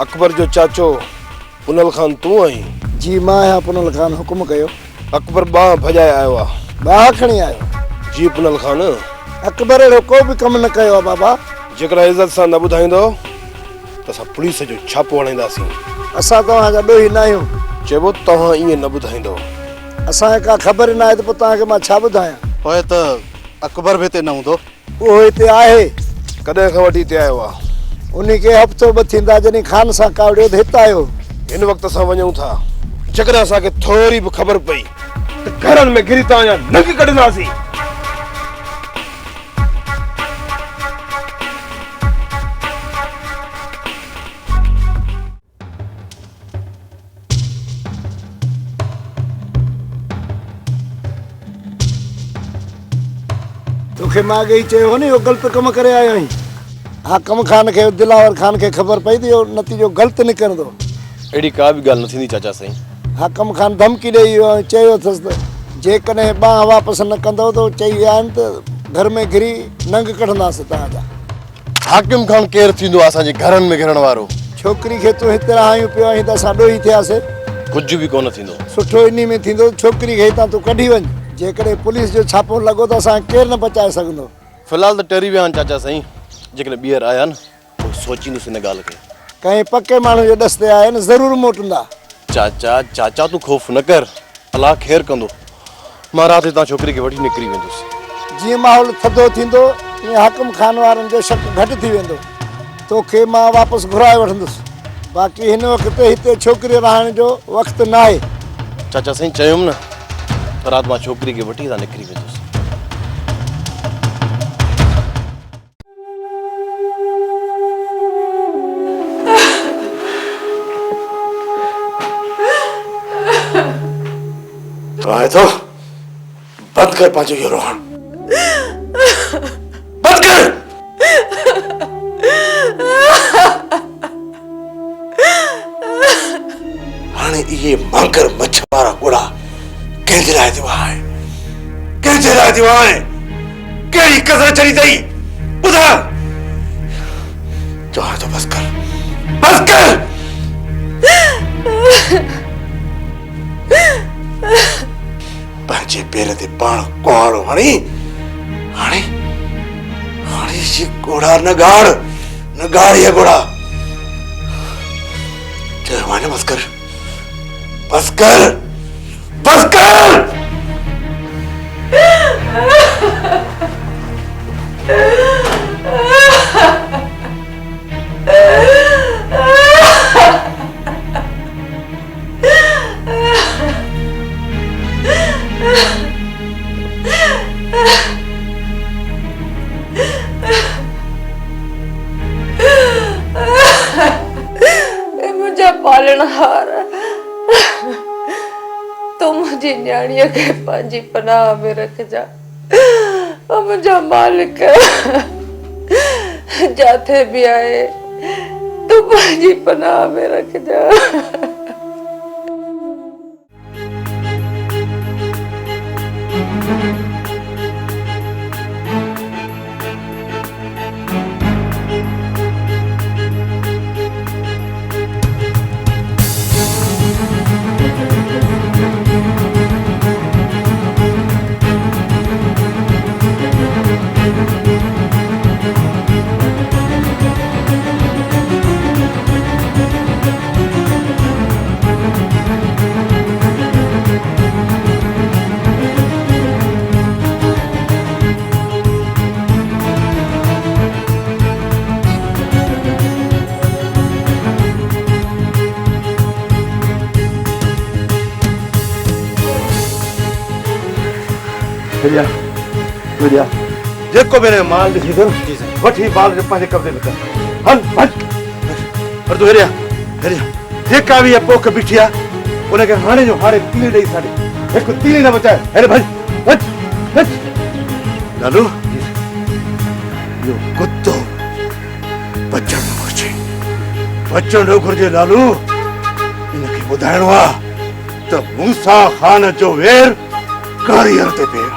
अकबर जो चाचो पुनल खान तू आई? जी मां आहियां पुनल खान, हुकुम कयो। अकबर बाह भजाए आयो आहे। बाह खणी आयो? जी पुनल खान। अकबर अहिड़ो को बि कमु न कयो आहे बाबा। जेकॾहिं इज़त सां न ॿुधाईंदो त असां पुलिस जो छापो हणाईंदासीं। असां तव्हांजा ॾोही न आहियूं। चइबो तव्हां ईअं न ॿुधाईंदो। असांखे का ख़बर न आहे त पोइ तव्हांखे मां छा ॿुधायां। पोइ त अकबर बि हिते न हूंदो। उहो हिते आहे। कॾहिं खां वठी हिते आयो आहे? उन खे हफ़्तो ॿ थींदा जॾहिं ख़ान सां कावड़ियो त हिते आयो। हिन वक़्तु असां वञूं था, जेकॾहिं असांखे थोरी बि ख़बर पई त घरनि में घिरी तव्हांजा नंग कढंदासीं। तोखे मां अॻे ई चयो न इहो ग़लति कमु करे आयो आहीं। हाकिम खान खे दिलावर खान खे ख़बर पई त इहो नतीजो ग़लति निकिरंदो। अहिड़ी का बि ॻाल्हि न थींदी चाचा साईं। हाकिम खान धमकी ॾेई वियो ऐं चयो अथसि त जेकॾहिं बांह वापसि न कंदव त चई विया आहिनि त घर में घिरी नंग कढंदासीं तव्हांजा। हाकिम खान केरु थींदो आहे असांजे घरनि में घिरण वारो? छोकिरी खे तूं हिते रहायूं पियो आहीं त असां ॾोही थियासीं। कुझु बि कोन थींदो। सुठो इन में थींदो छोकिरी खे हितां तूं कढी वञ। जेकॾहिं पुलिस जो छापो लॻो त असां केरु न बचाए सघंदो। फ़िलहाल त टरी विया आहिनि चाचा साईं। जेकॾहिं ॿीहर आया न पोइ सोचींदुसि हिन ॻाल्हि खे। कंहिं पके माण्हू जे ॾस ते आया आहिनि, ज़रूरु मोटंदा। चाचा तूं ख़ौफ़ न कर, अलाह ख़ैरु कंदो। मां राति हितां छोकिरी खे वठी निकिरी वेंदुसि। जीअं माहौल थधो थींदो तीअं हाकिम खान वारनि जो शक घटि थी वेंदो। तोखे मां वापसि घुराए वठंदुसि। बाक़ी हिन वक़्तु हिते छोकिरी रहण जो वक़्तु न आहे। चाचा साईं चयुमि न, राति मां छोकिरी खे वठी हितां निकिरी वेंदुसि। आए तो बंद कर पांचो ये रोहन, बंद कर। हाणे ये मांकर मछवारा घोड़ा कंहिंजे लाइ थियो आहे? कंहिंजे लाइ थियो आहे? कहिड़ी कसर छड़ी अथई? ॿुधाए। चवां थो बस कर, बस कर। पंहिंजे पेर ते पाण कुहाड़ो हणी हाणे हाणे ये घोड़ा न गाड़ ये घोड़ा। चयो न बस कर, बस कर, बस कर। मुझे पालनहार तू मुझी न्याणीअ खे पंहिंजी पनाह में रखजा। मुझा मालिक जाथे भी आए तू पंहिंजी पनाह में रखजा। बढ़िया बढ़िया जेको मेरे माल ॾिसी थो वठी बाल जो पंहिंजे कब्ज़े में कर हल भॼ पर तूं हेरिया जेका बि इहा पोख बीठी आहे उनखे हाणे जो हाणे तीली ॾेई छॾे हिकु तीली न बचाए हेॾे भॼ भॼ भॼ लालू इहो कुतो बचण न घुरिजे लालू इनखे ॿुधाइणो आहे त मूसा ख़ान जो वेर कारीगर ते पियो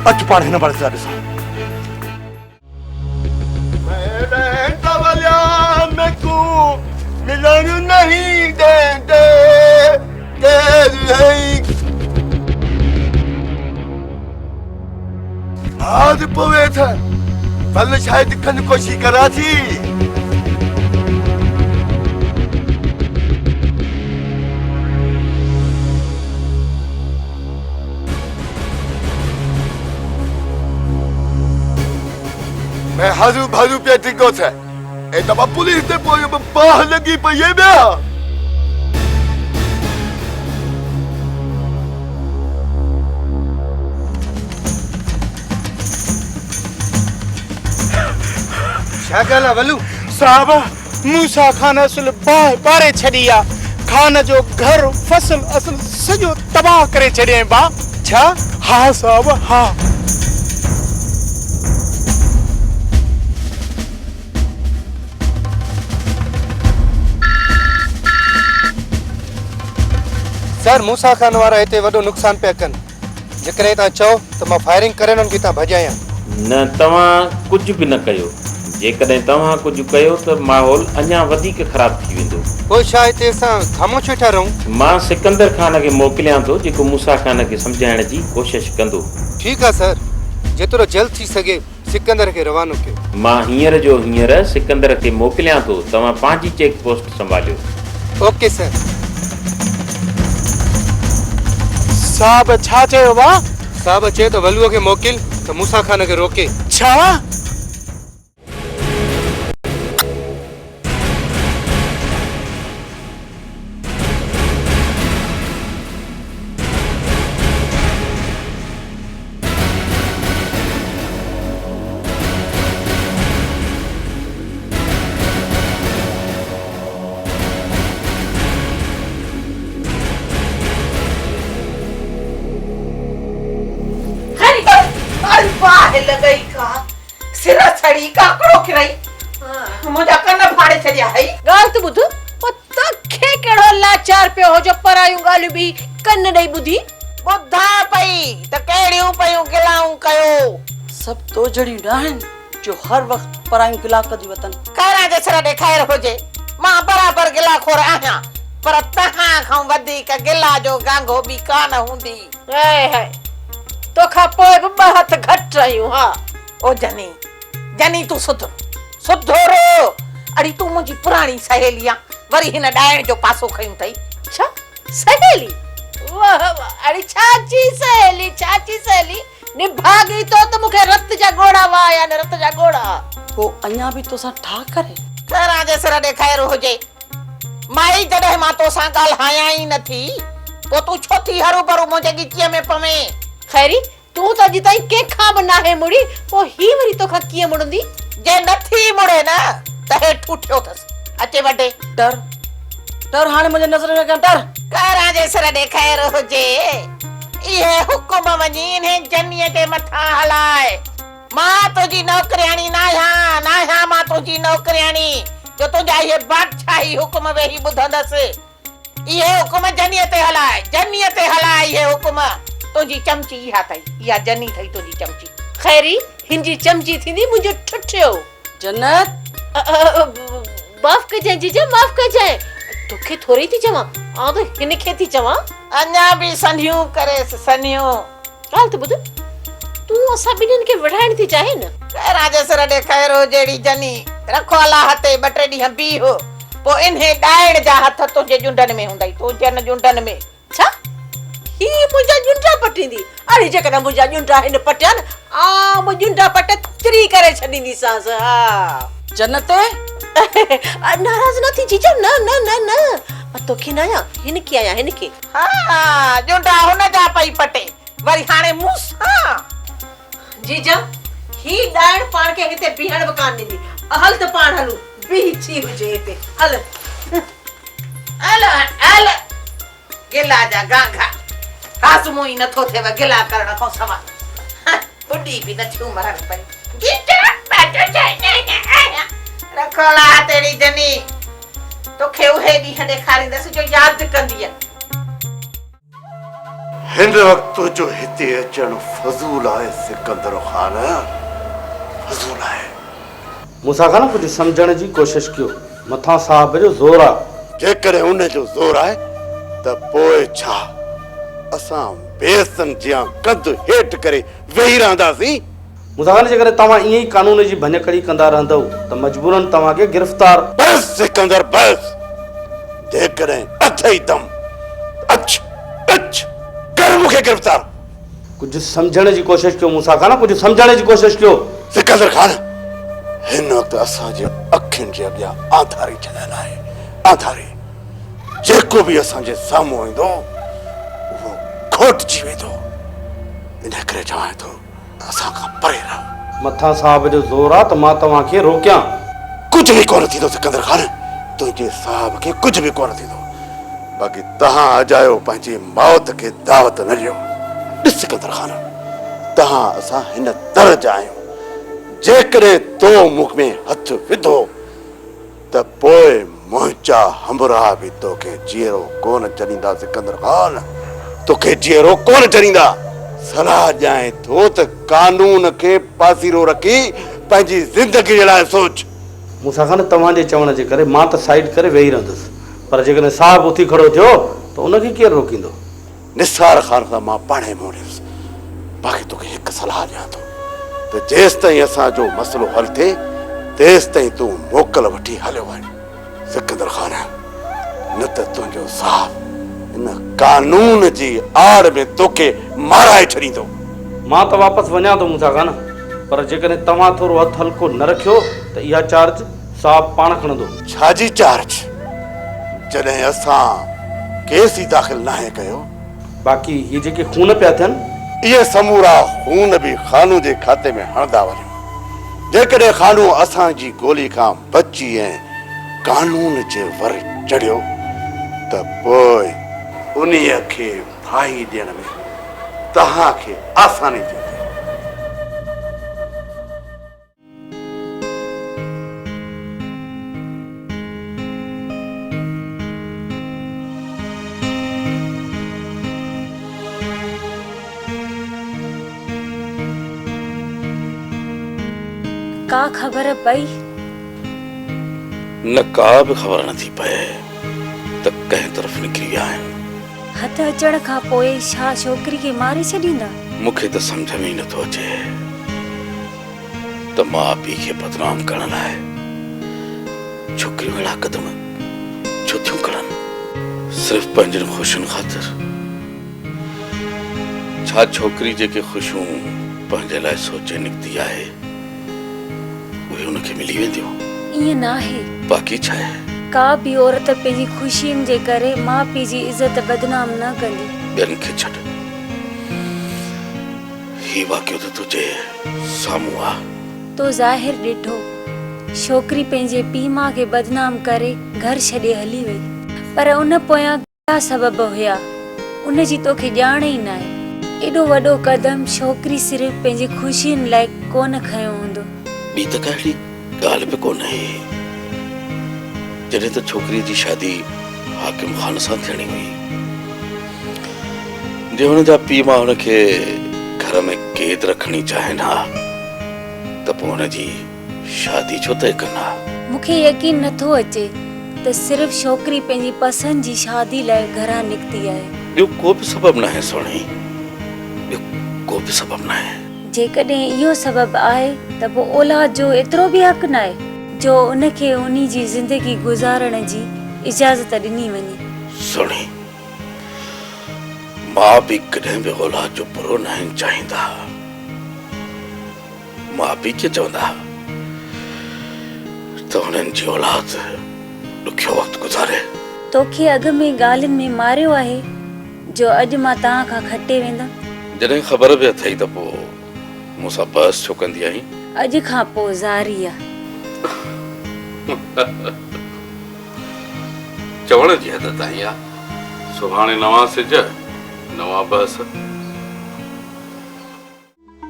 अच पाण हिन बारे सां ॾिसां मिलन नहीं देंदे आज पवे था पल शायद दिखने की कोशिश करा थी मैं हाजू भाजू पे टिको था ए तब पुलिस ने बाह लगी पर ये बया शागला वलू साहब मूसा खान असल बारे छड़िया खान जो घर फसल असल सजो तबाह करे छड़े बा छा हाँ साहब हाँ सर मूसा खान वारा इते वडो नुकसान पे कन जेकरे ता चओ त मां फायरिंग करे उनन की ता भजाया न तव्हां कुछ भी न कयो जेकॾहिं तव्हां कुछ कयो त माहौल अञा वधीक ख़राब थी वेंदो पोइ छा हिते असां ख़ामोश वेठा रहूं मां सिकंदर खान खे मोकिलियां थो जेको मूसा खान खे सम्झाइण जी कोशिश कंदो ठीक है सर जेतिरो जल्द थी सके सिकंदर खे रवानो कयो मां हींअर जो हींअर सिकंदर खे मोकिलियां थो तव्हां पंहिंजी चेक पोस्ट संभालियो ओके सर साहब छा चयो बा साहब चए तो वलूअ खे मोकिल त मूसा खान खे रोके छा लगई का सिर छड़ी काकड़ो किरई मुजा कन फाड़े छड़िया है गाल तो बुध पता खे केड़ो लाचार पे हो जो परायूं गालियूं भी कन नहीं बुधी बुधा पई त केड़ियूं पयूं गिलाऊं कयो सब तो जड़ी डाहन जो हर वक्त परायूं गिला कदी वतन कारा जे सिर ॾेखार होजे मां बराबर गिला खोर आहियां पर तहां खां वधीक गिला जो गांगो बि कान हूंदी है तो खा पोए ब हथ घट रहियूं हा ओ जनी तू सुधरो अड़ी तू मुजी पुरानी सहेलियां वरी हिन डायण जो पासो खयूं थई छा सहेली वाह वाह अड़ी चाची सहेली निभागी तो मुखे रत जा गोड़ा वा या न रत जा गोड़ा वो अञा भी तो सा ठा करे करा जे सिर ॾेखार होजे माई जॾहिं मां तो सां ॻाल्हायां ई नथी पो तू छो थी हरू भरू मुंहिंजे गिचीअ में पवे खैरी तू त अॼु ताईं कंहिंखां बि नाहे मुड़ी पो ही वरी तोखां कीअं मुड़ंदी जे नथी मुड़े न त हे ठूठियो अथसि अचे वॾे डर हाणे मुंहिंजे नज़र में डर कारा जे सिर ॾेखार हुजे इहे हुकुम वञी इन्हे जनीअ जे मथां हलाए मां तुंहिंजी नौकरियाणी नाहियां मां तुंहिंजी नौकरियाणी जो तुंहिंजा इहे बादशाही हुकुम वेही ॿुधंदसि इहे हुकुम जनीअ ते हलाए इहे हुकुम तुंहिंजी चमची इहा जनी थई तुंहिंजी चमची खैरी हिंजी चमची थींदी मुंहिंजो ठुठियो जन्नत माफ कजाए जीजा माफ कजाए तोखे थोरी थी चवां आ तो हिनखे थी चवां अञा बि सनियूं करेसि सनियूं ॻाल्हि त ॿुध तूं असां ॿिन्हिनि खे वढाइण थी चाहे न कहिड़ा जे सिर ॾेखार हो जहिड़ी जनी रखो अला हथे ॿ टे ॾींहं बीह पोइ इन्हे ॾाइण जा हथ तुंहिंजे जुंडनि में हूंदई तुंहिंजनि जुंडनि में छा ही मुंहिंजा जुंडा पटींदी अरे जेकॾहिं मुंहिंजा जुंडा हिन पटिया न मुंहिंजा जुंडा पटे तिरी करे छॾींदीसांसि हा जन्नत नाराज़ न थी जीजा न तोखे न आया हिनखे आया हिनखे हाँ जुंडा हुन जा पई पटे वरी हाणे मूंसां जीजा ही ॾाइण पाण खे हिते बीहण बि कान ॾींदी हल त पाण हलूं बीह थी हुजे हिते हल हल हल गिला जा गांघा हाज़मो ई नथो थिएव गिला करण खां सवाइ बुढी बि नथियूं मरण पई गीता बैठो जाए रखोला तेरी जनी तोखे उहे ॾींहं ॾेखारींदसि जो यादि कंदीअ हिन वक्त जो हिते अचण फज़ूल आहे सिकंदर खान फज़ूल आहे मूंसां खां न कुझु सम्झण जी कोशिशि कयो मथां साहब जो ज़ोर आहे जेकॾहिं उन जो ज़ोर आहे त पोइ छा असां बेसन जियां कद हेठि करे वेही रहंदासीं मूंसां खां जेकॾहिं तव्हां ईअं ई कानून जी भञकड़ी कंदा रहंदव त मजबूरन तव्हांखे गिरफ़्तार बस सिकंदर बस जेकॾहिं अथई दम अच अच कर मूंखे गिरफ़्तार कुझु सम्झण जी कोशिशि कयो मूंसां खां न कुझु सम्झण जी कोशिशि कयो सिकंदर खान हिन वक़्तु असांजे अखियुनि जे अॻियां आधारी छॾण आहे आधारी जेको बि असांजे साम्हूं ईंदो उहो खोटिजी वेंदो इन करे चवां थो असां खां परे रह मथां साहब जो ज़ोर आहे त मां तव्हांखे रोकियां कुझु बि कोन थींदो सिकंदर खान तुंहिंजे साहब खे कुझु बि कोन थींदो बाक़ी तव्हां अजायो पंहिंजी मौत खे दावत न ॾियो ॾिस सिकंदर खान तव्हां असां हिन दर जा आहियूं जेकॾहिं तो मुख में हथ विधो त पोइ मुंहिंजा हमराह बि तोखे जीअरो कोन चढ़ींदा सिकंदर खान तोखे जीअरो कोन चढ़ींदा सलाह ॾियां थो त कानून खे पासीरो रखी पंहिंजी ज़िंदगी जे लाइ सोच मूंसां खां न तव्हांजे चवण जे करे मां त साइड करे वेही रहंदुसि पर जेकॾहिं साहब उथी खड़ो थियो त उनखे केरु रोकींदो निसार खान सां मां पाणे मोड़ियुसि बाक़ी तोखे हिकु सलाह ॾियां थो त जेसि ताईं असांजो मसइलो हल थिए तेसि ताईं तूं मोकल वठी हलियो वञ सिकंदर खान न त तुंहिंजो साहब हिन कानून जी आड़ में तोखे माराए छॾींदो मां त वापसि वञा थो मूंसां खां न पर जेकॾहिं तव्हां थोरो हथु हल्को न रखियो त इहा चार्ज साहब पाण खणंदो छाजी चार्ज जॾहिं असां केस ई दाख़िल नाहे कयो बाक़ी इहे जेके खून पिया थियनि इहे समूरा खून बि खानू जे खाते में हणंदा वञो जेकॾहिं खानू असांजी गोली खां बची ऐं कानून जे वर चढ़ियो त पोइ उन्हीअ खे फाही ॾियण में तव्हांखे आसानी थींदी का खबर पई न का बि ख़बर नथी पए त कंहिं तरफ़ निकिरी विया आहिनि हथ अचण खां पोइ छा छोकिरी खे मारे छॾींदा मूंखे त सम्झ में ई नथो अचे त माउ पीउ खे बदनाम करण लाइ छोकिरियूं अहिड़ा क़दम छो थियूं खणनि सिर्फ़ पंहिंजनि ख़ुशियुनि ख़ातिर छा छोकिरी जेके ख़ुशियूं पंहिंजे लाइ सोचे निकिती आहे उहे हुनखे मिली वेंदियूं ईअं न आहे बाक़ी छा आहे का बि औरत पंहिंजी ख़ुशियुनि जे करे माउ पीउ जी इज़त बदनाम न कंदी ॿियनि खे छॾ ही वाक़ियो त तुंहिंजे साम्हूं आहे तो ज़ाहिर ॾिठो छोकिरी पंहिंजे पीउ माउ खे बदनाम करे घर छॾे हली वई पर उन पोयां कहिड़ा सबब हुया उन जी तोखे ॼाण ई न आहे एॾो वॾो कदम छोकिरी सिर्फ़ पंहिंजी ख़ुशियुनि लाइ कोन खयो हूंदो ॿी त कहिड़ी ॻाल्हि बि कोन्हे जॾहिं त छोकिरीअ जी शादी हाकिम ख़ान सां थियणी हुई जे हुन जा पीउ मां हुनखे घर में क़ैद रखणी चाहिनि हा त पोइ हुनजी शादी छो तय कनि हा मूंखे यकीन नथो अचे त सिर्फ़ छोकिरी पंहिंजी पसंदि जी शादी लाइ घरां निकिती आहे ॿियो को बि सबबु न आहे सोणी ॿियो को बि सबबु न आहे जेकॾहिं इहो सबबु आहे त पोइ औलाद जो एतिरो बि हक़ न आहे जो उनखे उन्ही जी ज़िंदगी गुज़ारण जी इजाज़त ॾिनी वञे सोणी माउ पीउ कॾहिं बि औलाद जो बुरो न आहिनि चाहींदा माउ पीउ खे चवंदा त हुननि जी औलाद ॾुखियो वक़्तु गुज़ारे तोखे अॻ में ॻाल्हियुनि में मारियो आहे जो अॼु मां तव्हां खां खटे वेंदमि। जॾहिं ख़बर बि अथई त पोइ मूंसां बहस छो कंदी आहीं? अॼु खां पोइ ज़ारी आहे। चवण जी हद ताईं आहे। सुभाणे नवां सिज नवां बहस।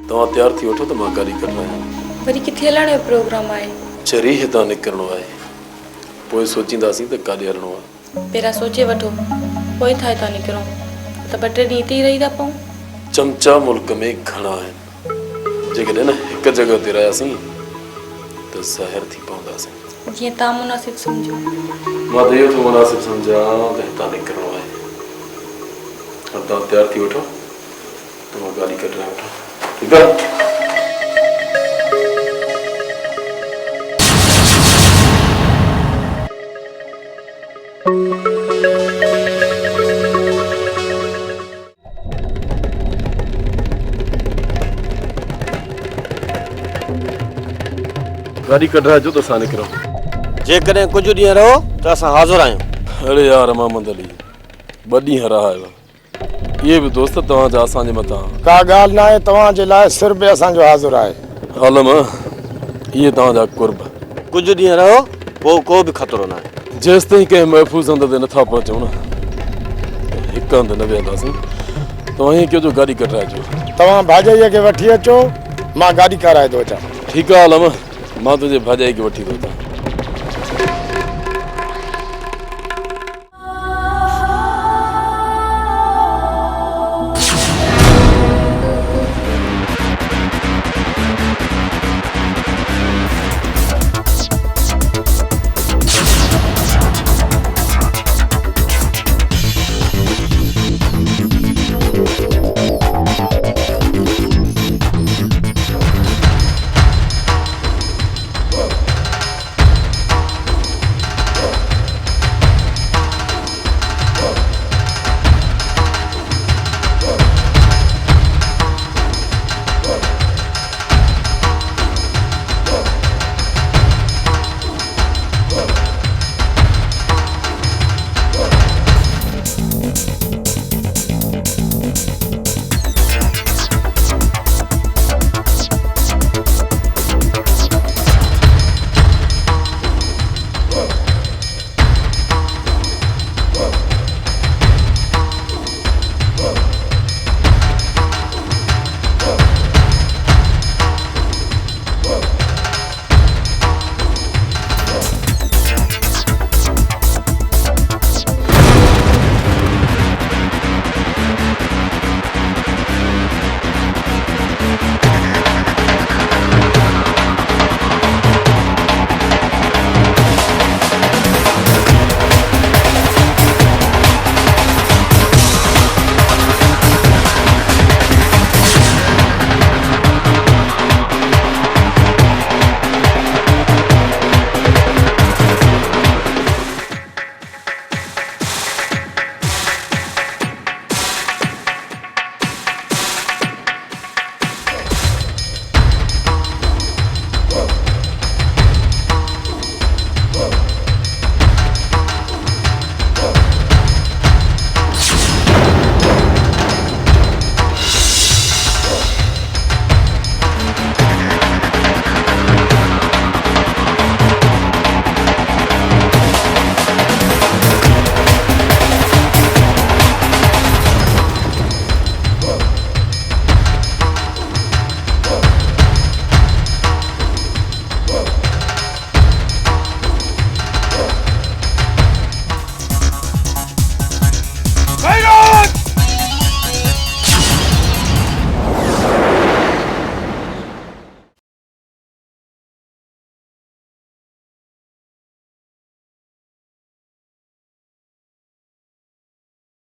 तव्हां तयार थी वठो त मां गाॾी कढायां। वरी किथे हलण जो प्रोग्राम आहे? चरी हितां निकिरणो आहे, पोइ सोचींदासीं त काॾे हलणो आहे। पहिरां सोचे वठो, पोइ था हितां निकिरूं त 2 टे ॾींहं हिते ई रही था पऊं। चमचा मुल्क में घणा आहिनि, जेकॾहिं न हिकु जॻह ते रहियासीं त ज़ाहिर थी पवंदासीं। जीअं तव्हां मुनासिब सम्झो। मां त इहो थो मुनासिब सम्झां त हितां निकिरणो आहे। हाणे तव्हां तयार थी वठो त मां गाॾी कढाए वठां। ठीकु आहे? गाड़ी कढाइजो त असां निकिरूं। जेकॾहिं कुझु ॾींहं रहो त असां हाज़िर आहियूं। अरे यार मोहम्मद अली, 2 ॾींहं रहायो, इहे बि दोस्त तव्हांजा असांजे मथां। का ॻाल्हि न आहे, तव्हांजे लाइ सिर बि असांजो हाज़िर आहे। आलम, इहे तव्हांजा कुर्ब। कुझु ॾींहं रहो, पोइ को बि ख़तरो न आहे। जेसि ताईं कंहिं महफ़ूज़ हंध ते नथा पहुचूं न, हिकु हंधि न वेहंदासीं। तव्हां हीअं कयो जो गाॾी कढाइजो। तव्हां भाॼईअ खे वठी अचो, मां गाॾी कराए थो अचां। ठीकु आहे आलम, मां तुंहिंजे भाॼाई खे वठी थो अचां।